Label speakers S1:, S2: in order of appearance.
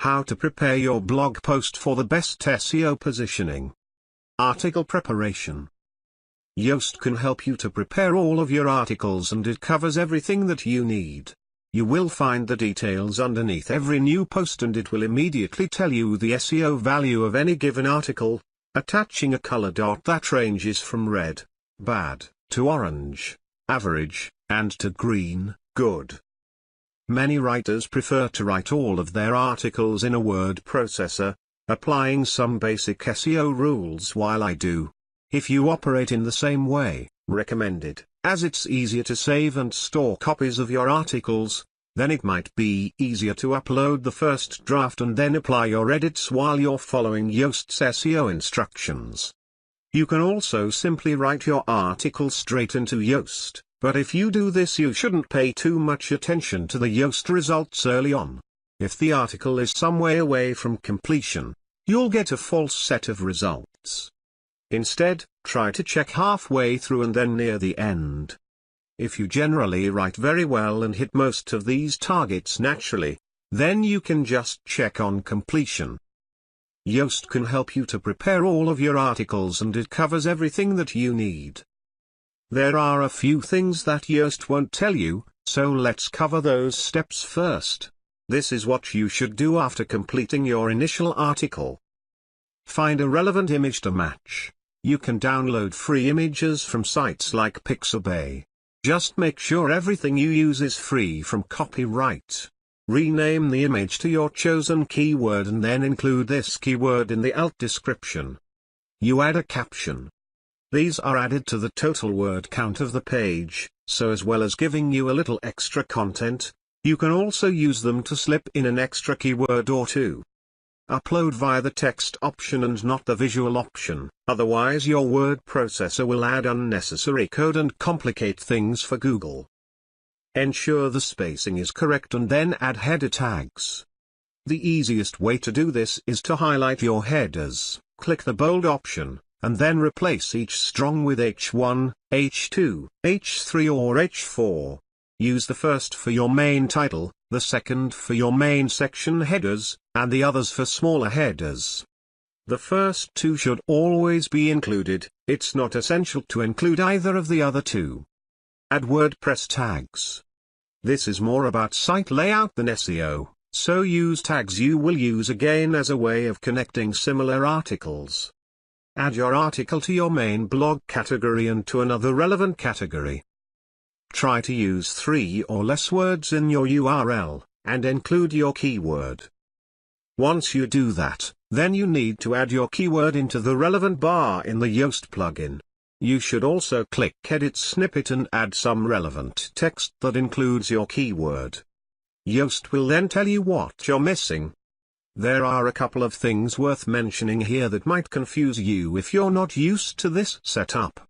S1: How to prepare your blog post for the best SEO positioning. Article preparation. Yoast can help you to prepare all of your articles, and it covers everything that you need. You will find the details underneath every new post, and it will immediately tell you the SEO value of any given article, attaching a color dot that ranges from red, bad, to orange, average, and to green, good. Many writers prefer to write all of their articles in a word processor, applying some basic SEO rules, while I do. If you operate in the same way, recommended, as it's easier to save and store copies of your articles, then it might be easier to upload the first draft and then apply your edits while you're following Yoast's SEO instructions. You can also simply write your article straight into Yoast, but if you do this, you shouldn't pay too much attention to the Yoast results early on. If the article is some way away from completion, you'll get a false set of results. Instead, try to check halfway through and then near the end. If you generally write very well and hit most of these targets naturally, then you can just check on completion. Yoast can help you to prepare all of your articles, and it covers everything that you need. There are a few things that Yoast won't tell you, so let's cover those steps first. This is what you should do after completing your initial article. Find a relevant image to match. You can download free images from sites like Pixabay. Just make sure everything you use is free from copyright. Rename the image to your chosen keyword and then include this keyword in the alt description. You add a caption. These are added to the total word count of the page, so as well as giving you a little extra content, you can also use them to slip in an extra keyword or two. Upload via the text option and not the visual option, otherwise your word processor will add unnecessary code and complicate things for Google. Ensure the spacing is correct and then add header tags. The easiest way to do this is to highlight your headers, click the bold option, and then replace each strong with H1, H2, H3 or H4. Use the first for your main title, the second for your main section headers, and the others for smaller headers. The first two should always be included. It's not essential to include either of the other two. Add WordPress tags. This is more about site layout than SEO, so use tags you will use again as a way of connecting similar articles. Add your article to your main blog category and to another relevant category. Try to use 3 or less words in your URL, and include your keyword. Once you do that, then you need to add your keyword into the relevant bar in the Yoast plugin. You should also click Edit Snippet and add some relevant text that includes your keyword. Yoast will then tell you what you're missing. There are a couple of things worth mentioning here that might confuse you if you're not used to this setup.